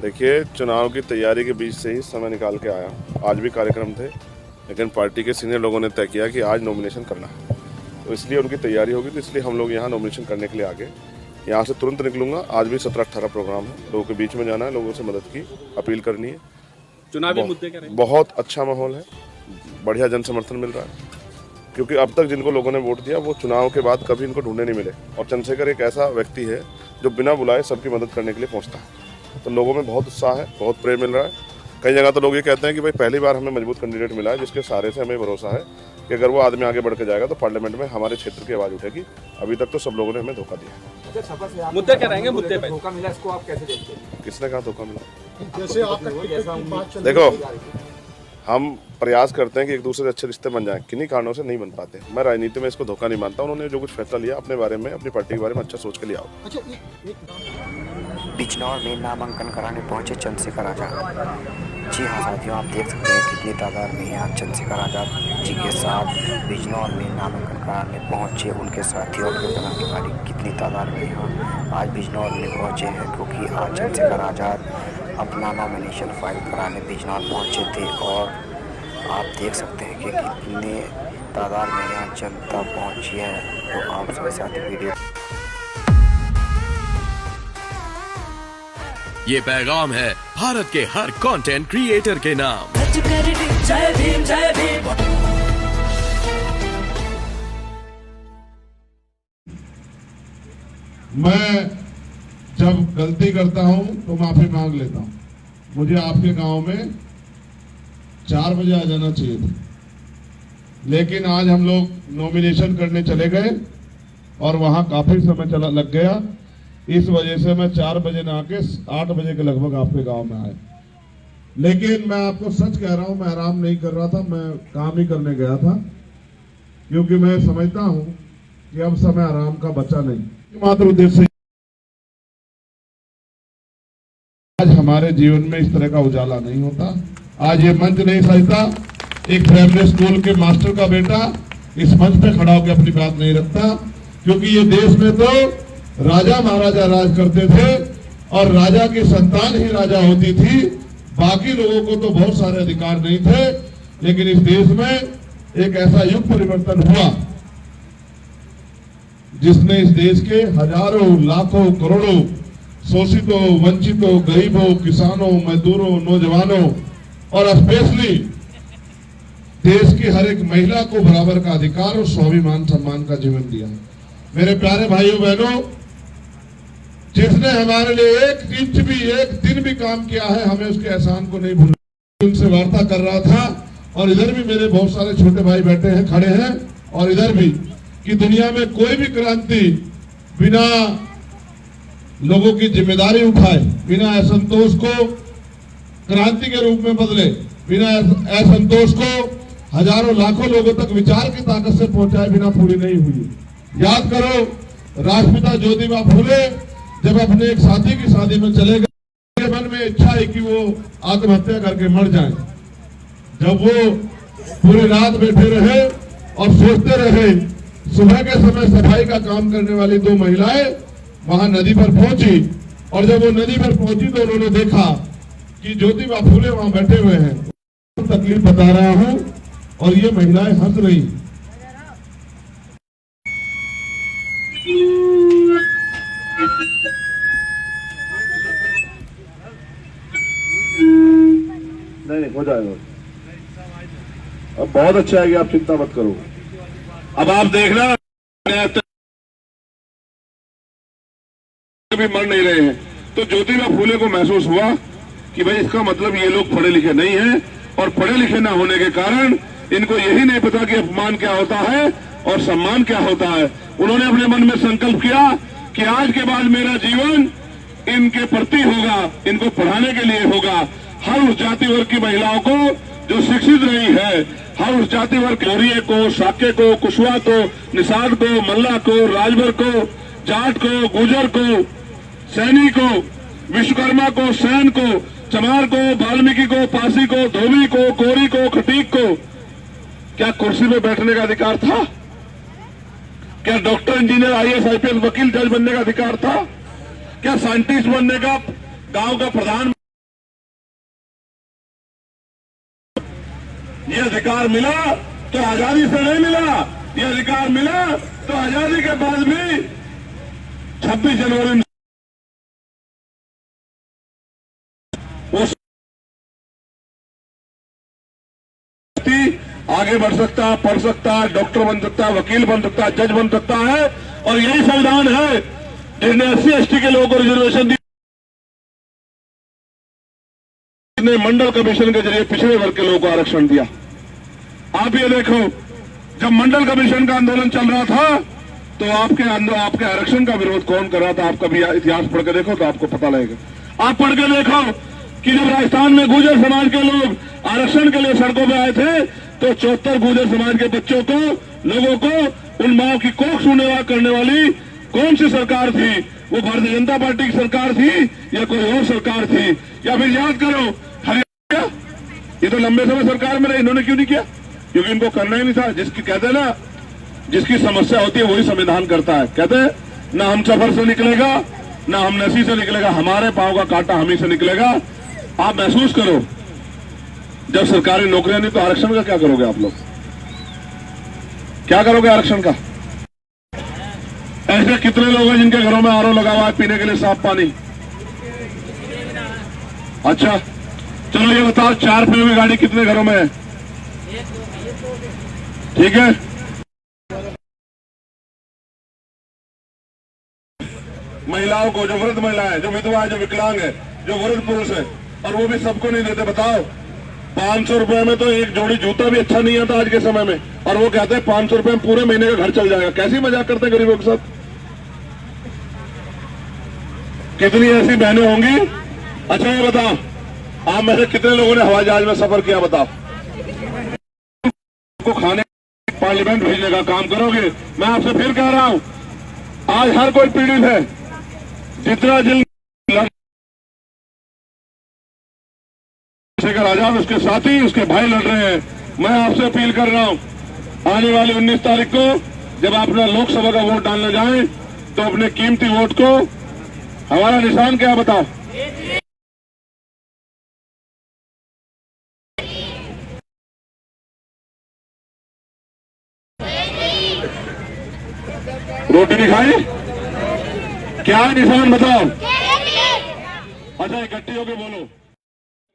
देखिए, चुनाव की तैयारी के बीच से ही समय निकाल के आया। आज भी कार्यक्रम थे, लेकिन पार्टी के सीनियर लोगों ने तय किया कि आज नॉमिनेशन करना है, तो इसलिए उनकी तैयारी होगी, तो इसलिए हम लोग यहाँ नॉमिनेशन करने के लिए आ गए। यहाँ से तुरंत निकलूंगा। आज भी 17-18 प्रोग्राम है, लोगों के बीच में जाना है, लोगों से मदद की अपील करनी है। चुनावी मुद्दे क्या रहे? बहुत अच्छा माहौल है, बढ़िया जन समर्थन मिल रहा है, क्योंकि अब तक जिनको लोगों ने वोट दिया वो चुनाव के बाद कभी इनको ढूंढने नहीं मिले। और चंद्रशेखर एक ऐसा व्यक्ति है जो बिना बुलाए सबकी मदद करने के लिए पहुंचता है, तो लोगों में बहुत उत्साह है, बहुत प्रेम मिल रहा है। कई जगह तो लोग ये कहते हैं कि भाई पहली बार हमें मजबूत कैंडिडेट मिला है, जिसके सहारे से हमें भरोसा है कि अगर वो आदमी आगे बढ़ के जाएगा तो पार्लियामेंट में हमारे क्षेत्र की आवाज़ उठेगी। अभी तक तो सब लोगों ने हमें धोखा दिया। मुद्दे क्या रहेंगे? मुद्दे पे धोखा मिला, इसको आप कैसे देखते हैं? किसने कहा धोखा मिला? जैसे आपका देखो, हम प्रयास करते हैं कि एक दूसरे से अच्छे रिश्ते बन जाएं, किन्हीं कारणों से नहीं बन पाते। मैं राजनीति में इसको धोखा नहीं मानता। उन्होंने जो कुछ फैसला लिया अपने बारे में, अपनी पार्टी के बारे में अच्छा सोच के लिया हो। बिजनौर में नामांकन कराने पहुंचे चंद्रशेखर आजाद। जी हाँ साथियों, आप देख सकते हैं कितनी तादाद में यहाँ चंद्रशेखर आजाद जी के साथ बिजनौर में नामांकन कराने पहुंचे उनके साथी और उनके पदाधिकारी कितनी तादाद में यहाँ आज बिजनौर में पहुंचे हैं, क्योंकि आज चंद्रशेखर आजाद अपना नॉमिनेशन फाइल कराने बिजनौर पहुंचे थे। और आप देख सकते हैं कि कितने तादाद में यहाँ जनता पहुंची है। तो आप सभी साथी वीडियो ये पैगाम है भारत के हर कंटेंट क्रिएटर के नाम। जय भीम जय भीम। मैं जब गलती करता हूं तो माफी मांग लेता हूं। मुझे आपके गांव में 4 बजे आ जाना चाहिए था, लेकिन आज हम लोग नॉमिनेशन करने चले गए और वहां काफी समय लग गया। इस वजह से मैं 4 बजे ना आके 8 बजे के लगभग आपके गांव में आया। लेकिन मैं आपको सच कह रहा हूं, मैं आराम नहीं कर रहा था, मैं काम ही करने गया था, क्योंकि मैं समझता हूं कि अब समय आराम का बचा नहीं। मात्र उद्देश्य आज हमारे जीवन में इस तरह का उजाला नहीं होता। आज ये मंच नहीं सजता, एक प्राइमरी स्कूल के मास्टर का बेटा इस मंच पे खड़ा होकर अपनी बात नहीं रखता, क्योंकि ये देश में तो राजा महाराजा राज करते थे और राजा की संतान ही राजा होती थी। बाकी लोगों को तो बहुत सारे अधिकार नहीं थे। लेकिन इस देश में एक ऐसा युग परिवर्तन हुआ जिसने इस देश के हजारों लाखों करोड़ों शोषितों, वंचितों, गरीबों, किसानों, मजदूरों, नौजवानों और स्पेशली देश की हर एक महिला को बराबर का अधिकार और स्वाभिमान सम्मान का जीवन दिया। मेरे प्यारे भाइयों बहनों, जिसने हमारे लिए एक इंच भी, एक दिन भी काम किया है, हमें उसके एहसान को नहीं भूलना। उनसे वार्ता कर रहा था और इधर भी मेरे बहुत सारे छोटे भाई बैठे हैं, खड़े हैं, और इधर भी, कि दुनिया में कोई भी क्रांति बिना लोगों की जिम्मेदारी उठाए, बिना असंतोष को क्रांति के रूप में बदले, बिना असंतोष को हजारों लाखों लोगों तक विचार की ताकत से पहुंचाए बिना पूरी नहीं हुई। याद करो, राष्ट्रपिता ज्योतिबा फुले जब अपने एक साथी की शादी में चले गए, मन में इच्छा है कि वो आत्महत्या करके मर जाएं। जब वो पूरी रात बैठे रहे और सोचते रहे, सुबह के समय सफाई का काम करने वाली 2 महिलाएं वहां नदी पर पहुंची, और जब वो नदी पर पहुंची तो उन्होंने देखा कि ज्योतिबा फुले वहां बैठे हुए हैं। तकलीफ बता रहा हूं और ये महिलाएं हंस रही। नहीं, हो जाएगा। अब बहुत अच्छा है कि आप चिंता मत करो। अब आप देखना भी मर नहीं रहे हैं, तो ज्योतिबा फुले को महसूस हुआ कि भाई इसका मतलब ये लोग पढ़े लिखे नहीं हैं, और पढ़े लिखे ना होने के कारण इनको यही नहीं पता कि अपमान क्या होता है और सम्मान क्या होता है। उन्होंने अपने मन में संकल्प किया कि आज के बाद मेरा जीवन इनके प्रति होगा, इनको पढ़ाने के लिए होगा। हर उस जाति वर्ग की महिलाओं को जो शिक्षित रही है, हर उस जाति वर्ग गौरिये को, शाक्य को, कुशवाहा को, निषाद को, मल्ला को, राजभर को, जाट को, गुजर को, सैनी को, विश्वकर्मा को, सैन को, चमार को, वाल्मीकि को, पासी को, धोबी को, कोरी को, खटीक को क्या कुर्सी में बैठने का अधिकार था? क्या डॉक्टर, इंजीनियर, आईएएस, आईपीएस, वकील, जज बनने का अधिकार था? क्या साइंटिस्ट बनने का, गांव का प्रधान ये अधिकार मिला तो आजादी से नहीं मिला, ये अधिकार मिला तो आजादी के बाद भी 26 जनवरी आगे बढ़ सकता है, पढ़ सकता है, डॉक्टर बन सकता है, वकील बन सकता है, जज बन सकता है। और यही संविधान है जिसने SC/ST के लोगों को रिजर्वेशन दी, जिसने मंडल कमीशन के जरिए पिछड़े वर्ग के लोगों को आरक्षण दिया। आप ये देखो, जब मंडल कमीशन का आंदोलन चल रहा था तो आपके आरक्षण का विरोध कौन कर रहा था? आप कभी इतिहास पढ़ के देखो तो आपको पता लगेगा। आप पढ़ के देखो कि जब राजस्थान में गुर्जर समाज के लोग आरक्षण के लिए सड़कों पर आए थे तो 74 गुर्जर समाज के बच्चों को, लोगों को, उन माओ की कोख सुनने करने वाली कौन सी सरकार थी? वो भारतीय जनता पार्टी की सरकार थी या कोई और सरकार थी? या फिर याद करो हरियाणा, ये तो लंबे समय सरकार में रहे, इन्होंने क्यों नहीं किया? क्योंकि इनको करना ही नहीं था। जिसकी कहते हैं ना, जिसकी समस्या होती है वही संविधान करता है। कहते हैं ना हम सफर से निकलेगा, ना हम नसी से निकलेगा, हमारे पांव का कांटा हम ही से निकलेगा। आप महसूस करो, जब सरकारी नौकरियां नहीं तो आरक्षण का क्या करोगे? आप लोग क्या करोगे आरक्षण का? ऐसे कितने लोग हैं जिनके घरों में RO लगा हुआ है पीने के लिए साफ पानी? अच्छा चलो ये बताओ, 4 पहियों की गाड़ी कितने घरों में है? ठीक है, महिलाओं को, जो वृद्ध महिला है, जो विधवा है, जो विकलांग है, जो वृद्ध पुरुष है, और वो भी सबको नहीं देते। बताओ 500 रुपए में तो एक जोड़ी जूता भी अच्छा नहीं आता आज के समय में, और वो कहते हैं 500 रुपए में पूरे महीने का घर चल जाएगा। कैसी मजाक करते हैं गरीबों के साथ? कितनी ऐसी बहनें होंगी? अच्छा ये बताओ, आप में से कितने लोगों ने हवाई जहाज में सफर किया? बताओ, को खाने पार्लियामेंट भेजने का काम करोगे? मैं आपसे फिर कह रहा हूं, आज हर कोई पीड़ित है। जितना जल्द शेखर आजाद, उसके साथी, उसके भाई लड़ रहे हैं। मैं आपसे अपील कर रहा हूं, आने वाली 19 तारीख को जब आप अपना लोकसभा का वोट डालने जाएं तो अपने कीमती वोट को, हमारा निशान क्या बताओ? रोटी नहीं खाई? क्या निशान बताओ? अच्छा इकट्ठी होके बोलो।